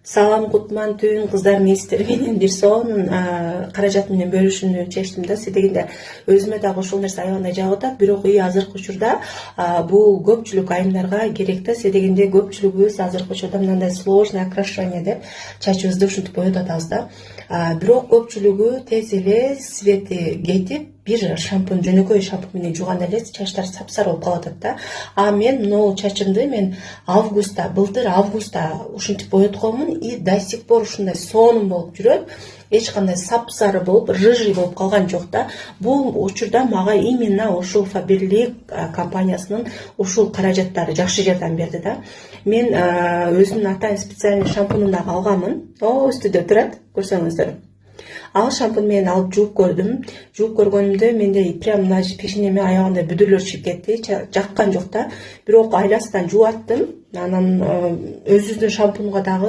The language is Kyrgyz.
Салам Кутман түн кыздар мейстер менен бир сонун каражат менен бөлүшүүнү чечтим да. Дегенде өзүмө дагы ошол нерсе аябай жагып атат. Бирок азыркы учурда бул көпчүлүк айымдарга керек да. Дегенде көпчүлүгүбүз азыркы учурда мындай сложный окрашивание деп чачыбызды ушинтип боеп атабыз да. Бирок көпчүлүгү тез эле свети кетип, бир шампунь, жөнөкөй шампунь менен жууганда эле чачтар сапсары болуп калып атат да. Мен могу чачымды былтыр августта ушинтип боyoтконмун и до сих пор ушундай сонун болуп жүрөт. Эч кандай сапсары болуп, рыжий болуп калган жок да. Бул учурда мага именно ушул Faberlic компаниясынын ушул каражаттары жакшы жардам берди да. Мен өзүмдүн атайын специальный шампунун дагы алганмын. Үстүдө турат, көрсөңүздөр. Ал шампунь менен алып жууп көрдүм. Жууп көргөнүмдө менде прям мына пешенеме аягында бүдүрлөр чыгып кетти. Жаккан жок да. Бирок айласынан жууп аттым. Анан өзүбүздүн шампунга дагы